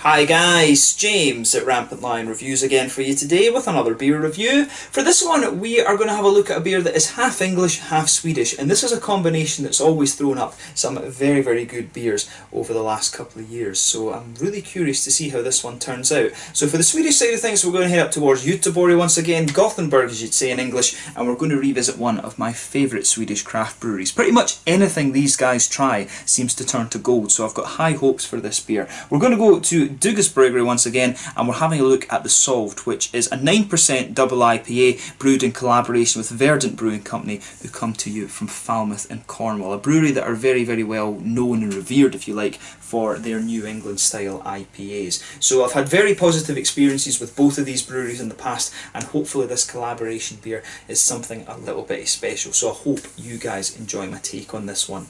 Hi guys, James at RampantLionReviews again for you today with another beer review. For this one we are going to have a look at a beer that is half English, half Swedish, and this is a combination that's always thrown up some very good beers over the last couple of years, so I'm really curious to see how this one turns out. So for the Swedish side of things, we're going to head up towards Göteborg once again, Gothenburg as you'd say in English, and we're going to revisit one of my favourite Swedish craft breweries. Pretty much anything these guys try seems to turn to gold, so I've got high hopes for this beer. We're going to go to Bryggeri once again, and we're having a look at the Solved, which is a 9% double IPA brewed in collaboration with Verdant Brewing Company, who come to you from Falmouth in Cornwall. A brewery that are very well known and revered, if you like, for their New England style IPAs. So I've had very positive experiences with both of these breweries in the past, and hopefully this collaboration beer is something a little bit special. So I hope you guys enjoy my take on this one.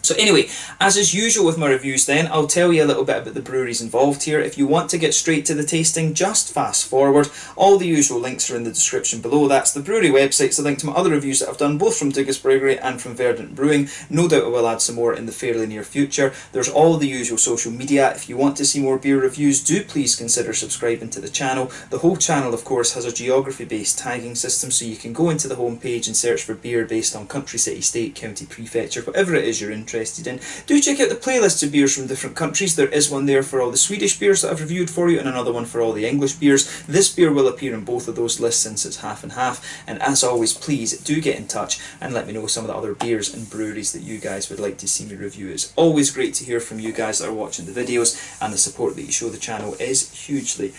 So anyway, as is usual with my reviews then, I'll tell you a little bit about the breweries involved here. If you want to get straight to the tasting, just fast forward. All the usual links are in the description below. That's the brewery websites, the link to my other reviews that I've done both from Bryggeri and from Verdant Brewing. No doubt I will add some more in the fairly near future. There's all the usual social media. If you want to see more beer reviews, do please consider subscribing to the channel. The whole channel of course has a geography based tagging system, so you can go into the home page and search for beer based on country, city, state, county, prefecture, whatever it is you're interested in. Do check out the playlists of beers from different countries. There is one there for all the Swedish beers that I've reviewed for you, and another one for all the English beers. This beer will appear in both of those lists since it's half and half, and as always, please do get in touch and let me know some of the other beers and breweries that you guys would like to see me review. It's always great to hear from you guys that are watching the videos, and the support that you show the channel is hugely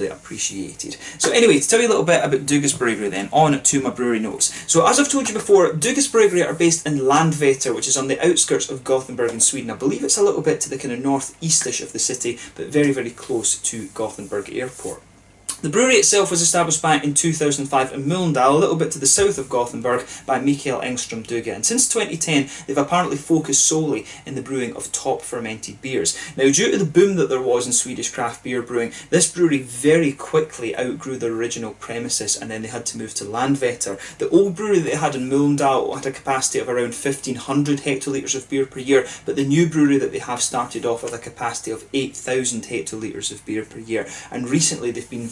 appreciated. So anyway, to tell you a little bit about Bryggeri then, on to my brewery notes. So as I've told you before, Bryggeri are based in Landvetter, which is on the outskirts of Gothenburg in Sweden. I believe it's a little bit to the kind of northeastish of the city, but very close to Gothenburg Airport. The brewery itself was established back in 2005 in Mölndal, a little bit to the south of Gothenburg, by Mikael Engström Duga, and since 2010 they've apparently focused solely in the brewing of top fermented beers. Now, due to the boom that there was in Swedish craft beer brewing, this brewery very quickly outgrew their original premises, and then they had to move to Landvetter. The old brewery that they had in Mölndal had a capacity of around 1500 hectolitres of beer per year, but the new brewery that they have started off with a capacity of 8000 hectolitres of beer per year, and recently they've been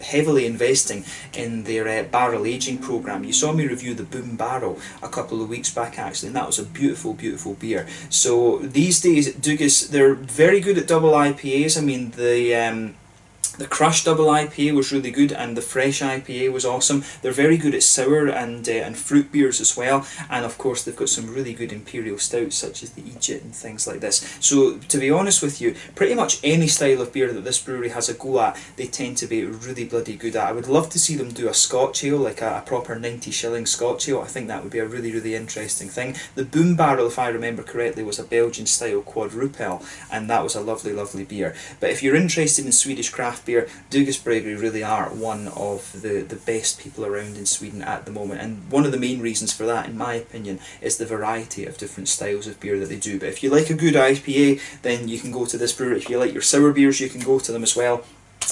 heavily investing in their barrel aging program. You saw me review the Boom Barrel a couple of weeks back actually, and that was a beautiful beer. So these days Dugas, they're very good at double IPAs. I mean, the Crush Double IPA was really good, and the Fresh IPA was awesome. They're very good at sour and fruit beers as well, and of course they've got some really good imperial stouts such as the Egypt and things like this. So to be honest with you, pretty much any style of beer that this brewery has a go at, they tend to be really bloody good at. I would love to see them do a Scotch ale, like a proper 90 shilling Scotch ale. I think that would be a really interesting thing. The Boom Barrel, if I remember correctly, was a Belgian style quadruple, and that was a lovely beer. But if you're interested in Swedish craft beer, Bryggeri really are one of the best people around in Sweden at the moment, and one of the main reasons for that, in my opinion, is the variety of different styles of beer that they do. But if you like a good IPA, then you can go to this brewery. If you like your sour beers, you can go to them as well.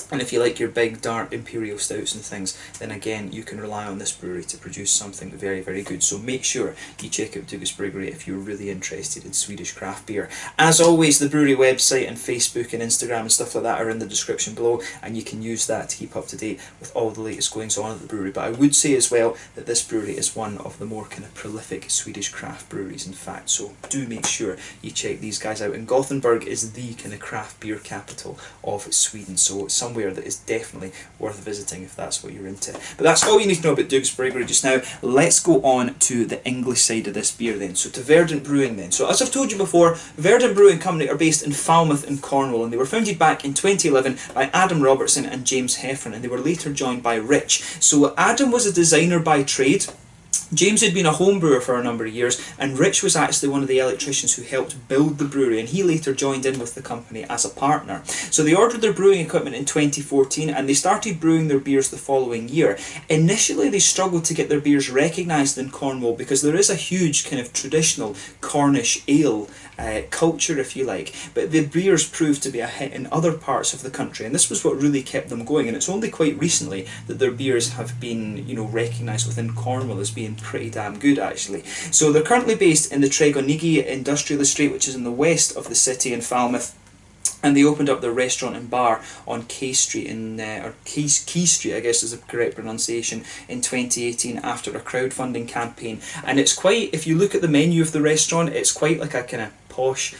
And if you like your big dark imperial stouts and things, then again you can rely on this brewery to produce something very good. So make sure you check out Bryggeri if you're really interested in Swedish craft beer. As always, the brewery website and Facebook and Instagram and stuff like that are in the description below, and you can use that to keep up to date with all the latest goings on at the brewery. But I would say as well that this brewery is one of the more kind of prolific Swedish craft breweries in fact, so do make sure you check these guys out. And Gothenburg is the kind of craft beer capital of Sweden, so it's somewhere that is definitely worth visiting if that's what you're into. But that's all you need to know about Bryggeri just now. Let's go on to the English side of this beer then, so to Verdant Brewing then. So as I've told you before, Verdant Brewing Company are based in Falmouth in Cornwall, and they were founded back in 2011 by Adam Robertson and James Heffron, and they were later joined by Rich. So Adam was a designer by trade, James had been a home brewer for a number of years, and Rich was actually one of the electricians who helped build the brewery, and he later joined in with the company as a partner. So they ordered their brewing equipment in 2014, and they started brewing their beers the following year. Initially they struggled to get their beers recognised in Cornwall because there is a huge kind of traditional Cornish ale culture, if you like, but the beers proved to be a hit in other parts of the country, and this was what really kept them going. And it's only quite recently that their beers have been, you know, recognised within Cornwall as being pretty damn good actually. So they're currently based in the Tregonigi Industrial Estate, which is in the west of the city in Falmouth. And they opened up their restaurant and bar on K Street or Key Street, I guess is the correct pronunciation, in 2018 after a crowdfunding campaign. And it's quite, if you look at the menu of the restaurant, it's quite like a kind of posh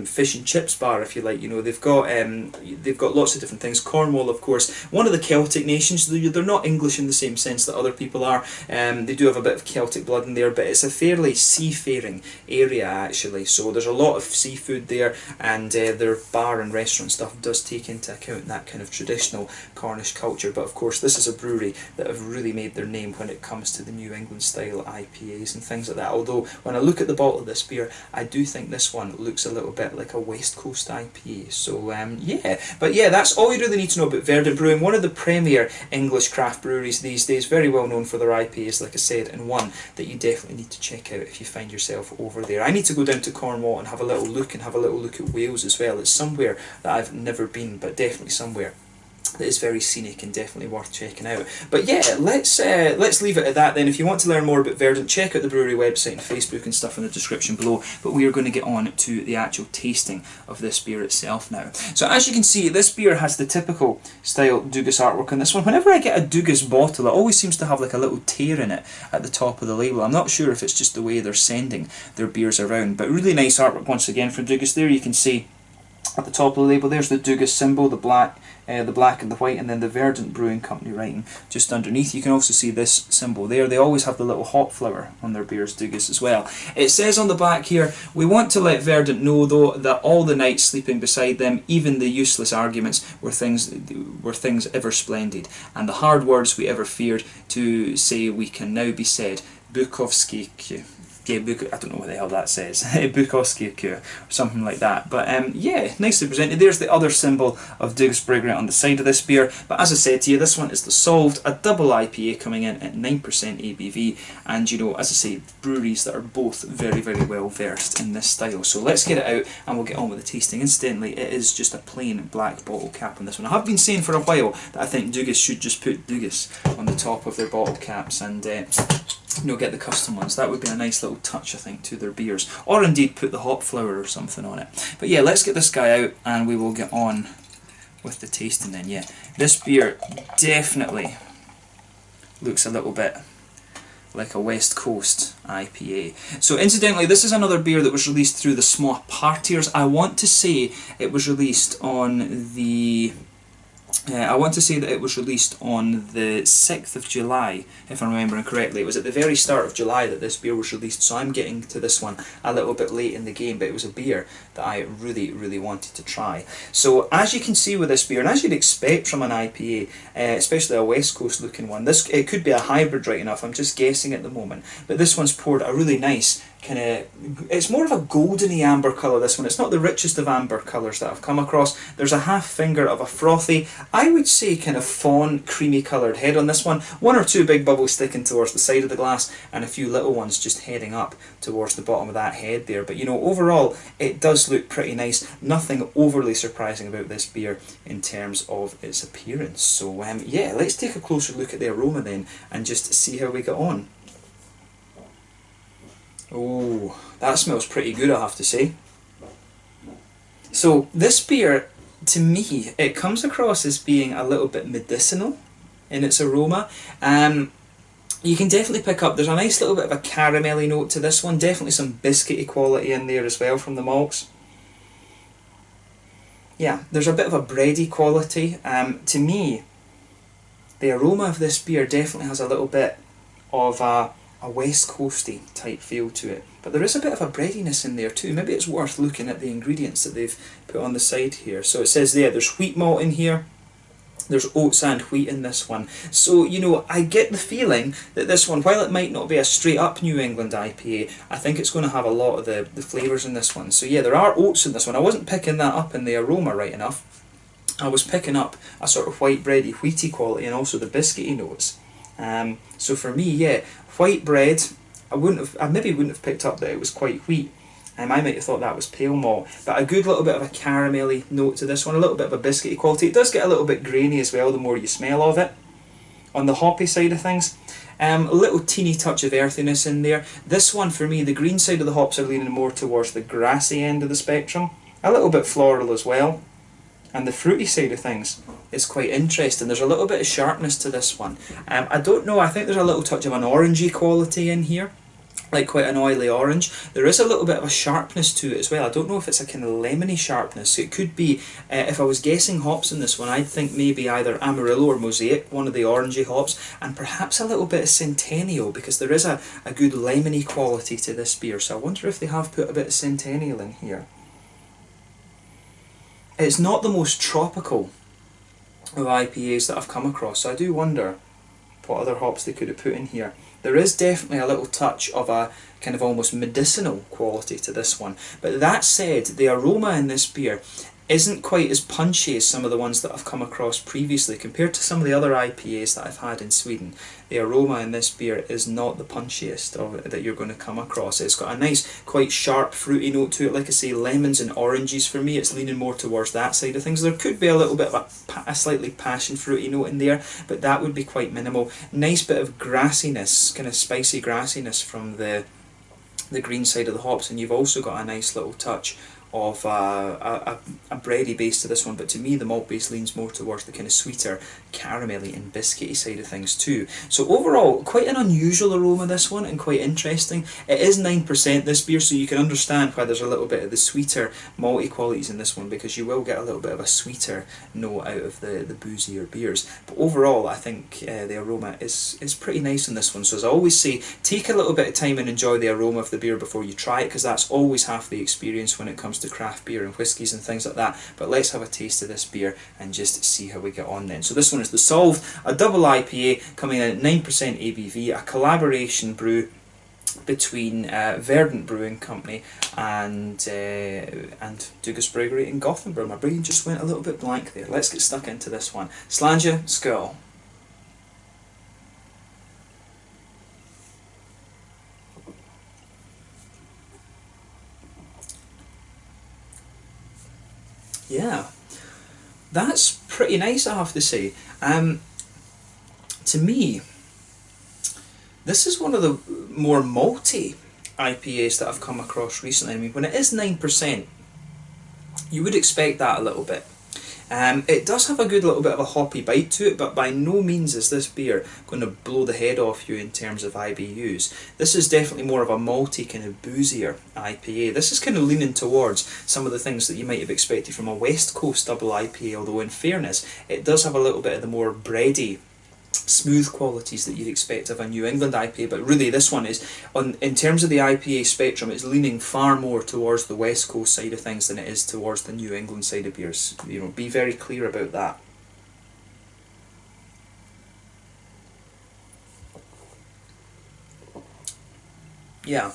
fish and chips bar, if you like. You know, they've got lots of different things. Cornwall, of course, one of the Celtic nations. They're not English in the same sense that other people are. They do have a bit of Celtic blood in there, but it's a fairly seafaring area actually. So there's a lot of seafood there, and their bar and restaurant stuff does take into account that kind of traditional Cornish culture. But of course, this is a brewery that have really made their name when it comes to the New England style IPAs and things like that. Although when I look at the bottle of this beer, I do think this one looks a little bit like a West Coast IPA. So yeah, but yeah, that's all you really need to know about Verdant Brewing, one of the premier English craft breweries these days, very well known for their IPAs, like I said, and one that you definitely need to check out if you find yourself over there. I need to go down to Cornwall and have a little look, and have a little look at Wales as well. It's somewhere that I've never been, but definitely somewhere that is very scenic and definitely worth checking out. But yeah, let's leave it at that then. If you want to learn more about Verdant, check out the brewery website and Facebook and stuff in the description below. But we are going to get on to the actual tasting of this beer itself now. So as you can see, this beer has the typical style Dugas artwork on this one. Whenever I get a Dugas bottle, it always seems to have like a little tear in it at the top of the label. I'm not sure if it's just the way they're sending their beers around, but really nice artwork once again for Dugas. There you can see at the top of the label, there's the Dugas symbol, the black and the white, and then the Verdant Brewing Company writing just underneath. You can also see this symbol there. They always have the little hop flower on their beers, Dugas, as well. It says on the back here, we want to let Verdant know, though, that all the nights sleeping beside them, even the useless arguments, were things ever splendid, and the hard words we ever feared to say we can now be said. Bukowski. Yeah, I don't know what the hell that says. Bukowski or something like that. But yeah, nicely presented. There's the other symbol of Dugas Bryggeri on the side of this beer. But as I said to you, this one is the Solved, a double IPA coming in at 9% ABV. And you know, as I say, breweries that are both very, very well versed in this style. So let's get it out and we'll get on with the tasting. Incidentally, it is just a plain black bottle cap on this one. I have been saying for a while that I think Dugas should just put Dugas on the top of their bottle caps and you know, get the custom ones. That would be a nice little touch, I think, to their beers. Or indeed put the hop flower or something on it. But yeah, let's get this guy out and we will get on with the tasting then. Yeah, this beer definitely looks a little bit like a West Coast IPA. So incidentally, this is another beer that was released through the Small Partiers. I want to say it was released on the... I want to say that it was released on the 6th of July, if I'm remembering correctly. It was at the very start of July that this beer was released, so I'm getting to this one a little bit late in the game, but it was a beer that I really, really wanted to try. So as you can see with this beer, and as you'd expect from an IPA, especially a West Coast looking one, it could be a hybrid right enough, I'm just guessing at the moment, but this one's poured a really nice kind of, it's more of a goldeny amber colour, this one. It's not the richest of amber colours that I've come across. There's a half finger of a frothy, I would say kind of fawn creamy coloured head on this one. One or two big bubbles sticking towards the side of the glass and a few little ones just heading up towards the bottom of that head there. But you know, overall it does look pretty nice. Nothing overly surprising about this beer in terms of its appearance. So yeah, let's take a closer look at the aroma then and just see how we get on. Oh, that smells pretty good, I have to say. So this beer, to me, it comes across as being a little bit medicinal in its aroma. You can definitely pick up, there's a nice little bit of a caramelly note to this one, definitely some biscuity quality in there as well from the malts. Yeah, there's a bit of a bready quality. To me, the aroma of this beer definitely has a little bit of a West Coasty type feel to it, but there is a bit of a breadiness in there too. Maybe it's worth looking at the ingredients that they've put on the side here. So it says there's wheat malt in here, there's oats and wheat in this one. So you know, I get the feeling that this one, while it might not be a straight up New England IPA, I think it's going to have a lot of the flavours in this one. So yeah, there are oats in this one. I wasn't picking that up in the aroma right enough. I was picking up a sort of white bready, wheaty quality and also the biscuity notes. So for me, yeah, white bread, I maybe wouldn't have picked up that it was quite wheat. I might have thought that was pale malt, but a good little bit of a caramelly note to this one, a little bit of a biscuity quality. It does get a little bit grainy as well the more you smell of it. On the hoppy side of things, a little teeny touch of earthiness in there. This one for me, the green side of the hops are leaning more towards the grassy end of the spectrum. A little bit floral as well. And the fruity side of things is quite interesting. There's a little bit of sharpness to this one. I don't know, I think there's a little touch of an orangey quality in here, like quite an oily orange. There is a little bit of a sharpness to it as well. I don't know if it's a kind of lemony sharpness. It could be, if I was guessing hops in this one, I'd think maybe either Amarillo or Mosaic, one of the orangey hops, and perhaps a little bit of Centennial, because there is a good lemony quality to this beer. So I wonder if they have put a bit of Centennial in here. It's not the most tropical of IPAs that I've come across, so I do wonder what other hops they could have put in here. There is definitely a little touch of a kind of almost medicinal quality to this one. But that said, the aroma in this beer isn't quite as punchy as some of the ones that I've come across previously. Compared to some of the other IPAs that I've had in Sweden, the aroma in this beer is not the punchiest that you're going to come across. It's got a nice, quite sharp, fruity note to it. Like I say, lemons and oranges for me, it's leaning more towards that side of things. There could be a little bit of a slightly passion fruity note in there, but that would be quite minimal. Nice bit of grassiness, kind of spicy grassiness from the green side of the hops, and you've also got a nice little touch of a bready base to this one, but to me the malt base leans more towards the kind of sweeter, caramelly and biscuity side of things too. So overall, quite an unusual aroma this one, and quite interesting. It is 9% this beer, so you can understand why there's a little bit of the sweeter malty qualities in this one, because you will get a little bit of a sweeter note out of the boozier beers. But overall, I think the aroma is pretty nice in this one. So as I always say, take a little bit of time and enjoy the aroma of the beer before you try it, because that's always half the experience when it comes to craft beer and whiskies and things like that. But let's have a taste of this beer and just see how we get on then. So this one is the Solved, a double IPA coming in at 9% ABV, a collaboration brew between Verdant Brewing Company and Dugas Bryggeri in Gothenburg. My brain just went a little bit blank there. Let's get stuck into this one. Slanja, skål. Yeah, that's pretty nice, I have to say. To me, this is one of the more malty IPAs that I've come across recently. I mean, when it is 9%, you would expect that a little bit. It does have a good little bit of a hoppy bite to it, but by no means is this beer going to blow the head off you in terms of IBUs. This is definitely more of a malty, kind of boozier IPA. This is kind of leaning towards some of the things that you might have expected from a West Coast double IPA, although in fairness, it does have a little bit of the more bready, smooth qualities that you'd expect of a New England IPA, but really this one is, in terms of the IPA spectrum, it's leaning far more towards the West Coast side of things than it is towards the New England side of beers. You know, be very clear about that. Yeah,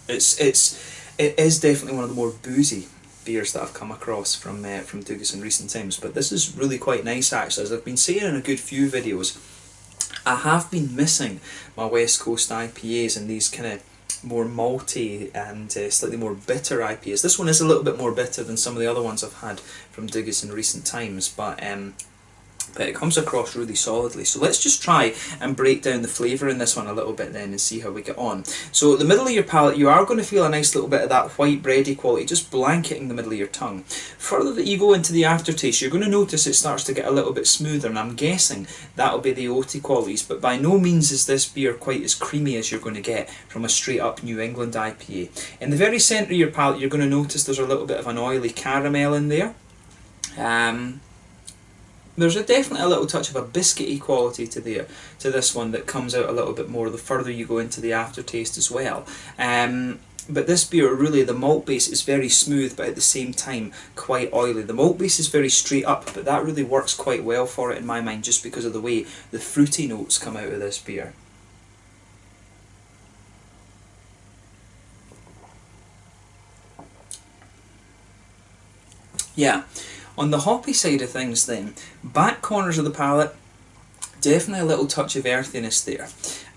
it is definitely one of the more boozy beers that I've come across from Dugas in recent times, but this is really quite nice actually. As I've been saying in a good few videos, I have been missing my West Coast IPAs and these kind of more malty and slightly more bitter IPAs. This one is a little bit more bitter than some of the other ones I've had from Dugas in recent times, but it comes across really solidly. So let's just try and break down the flavour in this one a little bit then and see how we get on. So the middle of your palate, you are going to feel a nice little bit of that white bready quality just blanketing the middle of your tongue. Further that you go into the aftertaste, you're going to notice it starts to get a little bit smoother, and I'm guessing that'll be the oaty qualities, but by no means is this beer quite as creamy as you're going to get from a straight up New England IPA. In the very centre of your palate, you're going to notice there's a little bit of an oily caramel in there. There's definitely a little touch of a biscuity quality to this one that comes out a little bit more the further you go into the aftertaste as well. But this beer, really, the malt base is very smooth, but at the same time quite oily. The malt base is very straight up, but that really works quite well for it in my mind, just because of the way the fruity notes come out of this beer. Yeah. On the hoppy side of things then, back corners of the palate, definitely a little touch of earthiness there.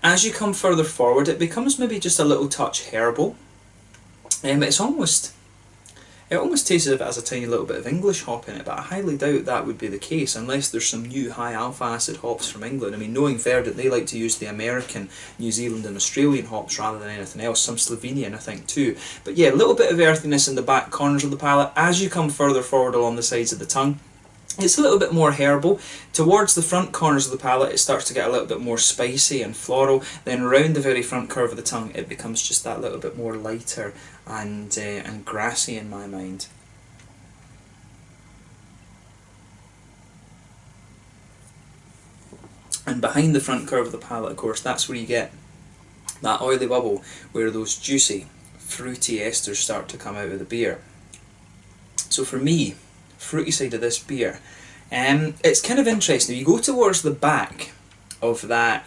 As you come further forward, it becomes maybe just a little touch herbal. It's almost It almost tastes as if it has a tiny little bit of English hop in it, but I highly doubt that would be the case unless there's some new high alpha acid hops from England. I mean, knowing Verdant, they like to use the American, New Zealand and Australian hops rather than anything else, some Slovenian I think too. But yeah, a little bit of earthiness in the back corners of the palate. As you come further forward along the sides of the tongue, it's a little bit more herbal. Towards the front corners of the palate, it starts to get a little bit more spicy and floral. Then around the very front curve of the tongue, it becomes just that little bit more lighter and grassy in my mind. And behind the front curve of the palate, of course, that's where you get that oily bubble, where those juicy, fruity esters start to come out of the beer. So for me, fruity side of this beer, it's kind of interesting. You go towards the back of that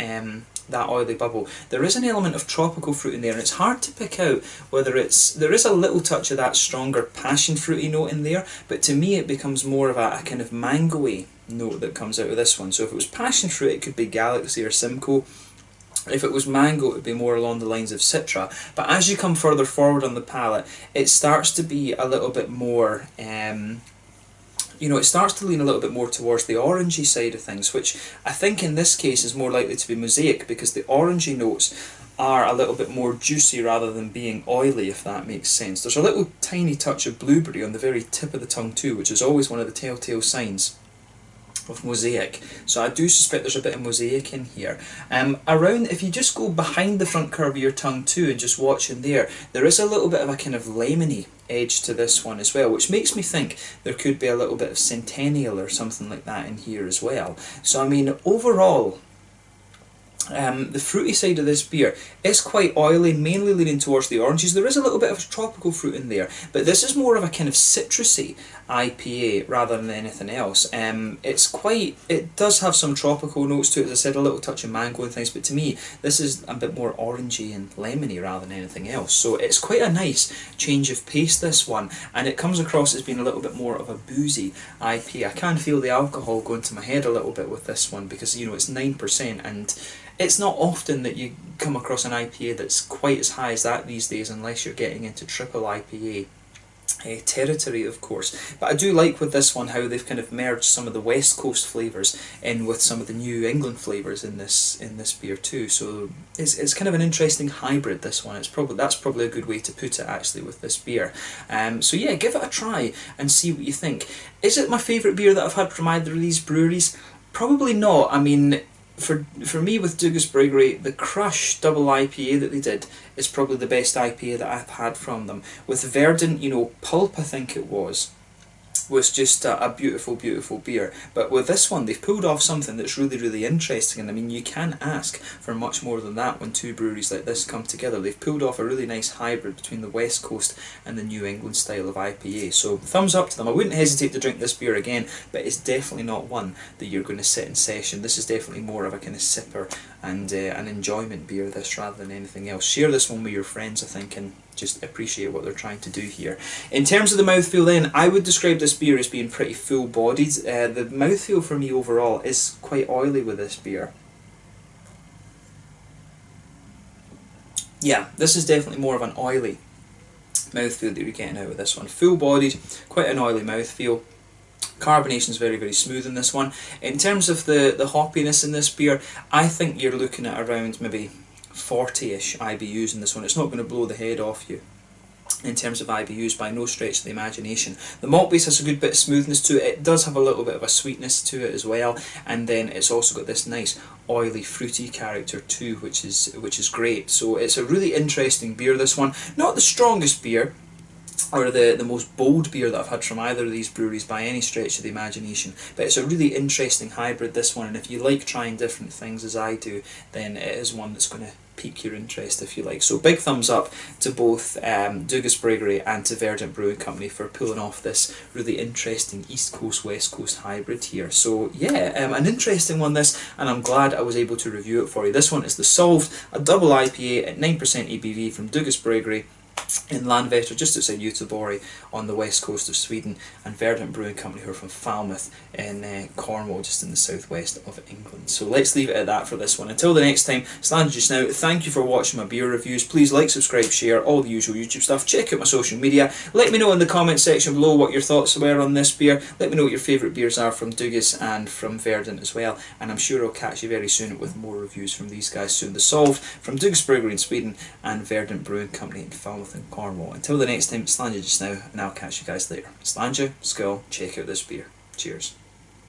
that oily bubble, there is an element of tropical fruit in there, and it's hard to pick out whether there is a little touch of that stronger passion fruity note in there, but to me it becomes more of a kind of mango-y note that comes out of this one. So if it was passion fruit, it could be Galaxy or Simcoe. If it was mango, it would be more along the lines of Citra. But as you come further forward on the palate, it starts to be a little bit more it starts to lean a little bit more towards the orangey side of things, which I think in this case is more likely to be Mosaic, because the orangey notes are a little bit more juicy rather than being oily, if that makes sense. There's a little tiny touch of blueberry on the very tip of the tongue too, which is always one of the telltale signs of Mosaic. So I do suspect there's a bit of Mosaic in here. If you just go behind the front curve of your tongue too and just watch in there, there is a little bit of a kind of lemony edge to this one as well, which makes me think there could be a little bit of Centennial or something like that in here as well. So I mean, overall, the fruity side of this beer is quite oily, mainly leaning towards the oranges. There is a little bit of tropical fruit in there, but this is more of a kind of citrusy IPA rather than anything else. It does have some tropical notes to it, as I said, a little touch of mango and things, but to me this is a bit more orangey and lemony rather than anything else. So it's quite a nice change of pace, this one, and it comes across as being a little bit more of a boozy IPA. I can feel the alcohol going to my head a little bit with this one, because it's 9%, and it's not often that you come across an IPA that's quite as high as that these days, unless you're getting into triple IPA territory, of course. But I do like with this one how they've kind of merged some of the West Coast flavours in with some of the New England flavours in this beer too. So it's kind of an interesting hybrid, this one. That's probably a good way to put it actually with this beer. So yeah, give it a try and see what you think. Is it my favourite beer that I've had from either of these breweries? Probably not. I mean, for me with Bryggeri, the Crush double IPA that they did is probably the best IPA that I've had from them. With Verdant, Pulp I think it was just a beautiful, beautiful beer. But with this one, they've pulled off something that's really, really interesting, and I mean, you can ask for much more than that when two breweries like this come together. They've pulled off a really nice hybrid between the West Coast and the New England style of IPA, so thumbs up to them. I wouldn't hesitate to drink this beer again, but it's definitely not one that you're going to sit in session. This is definitely more of a kind of sipper and an enjoyment beer, this, rather than anything else. Share this one with your friends, I think, and just appreciate what they're trying to do here. In terms of the mouthfeel then, I would describe this beer as being pretty full-bodied. The mouthfeel for me overall is quite oily with this beer. Yeah, this is definitely more of an oily mouthfeel that you're getting out of this one. Full-bodied, quite an oily mouthfeel. Carbonation is very, very smooth in this one. In terms of the hoppiness in this beer, I think you're looking at around maybe 40-ish IBUs in this one. It's not going to blow the head off you in terms of IBUs by no stretch of the imagination. The malt base has a good bit of smoothness to it. It does have a little bit of a sweetness to it as well, and then it's also got this nice oily, fruity character too, which is great. So it's a really interesting beer, this one. Not the strongest beer, or the most bold beer that I've had from either of these breweries by any stretch of the imagination, but it's a really interesting hybrid, this one, and if you like trying different things as I do, then it is one that's going to pique your interest, if you like. So big thumbs up to both Bryggeri and to Verdant Brewing Company for pulling off this really interesting East Coast West Coast hybrid here. So yeah, an interesting one this, and I'm glad I was able to review it for you. This one is the Solved, a double IPA at 9% ABV from Bryggeri. in Landvetter, just outside Göteborg on the west coast of Sweden, and Verdant Brewing Company, who are from Falmouth in Cornwall, just in the southwest of England. So let's leave it at that for this one. Until the next time, stand just now. Thank you for watching my beer reviews. Please like, subscribe, share, all the usual YouTube stuff. Check out my social media. Let me know in the comment section below what your thoughts were on this beer. Let me know what your favourite beers are from Dugas and from Verdant as well. And I'm sure I'll catch you very soon with more reviews from these guys soon. The Solved from Dugas Bryggeri in Sweden and Verdant Brewing Company in Falmouth and Cornwall. Until the next time, Slanja just now, and I'll catch you guys later. Slanja, skull, check out this beer. Cheers.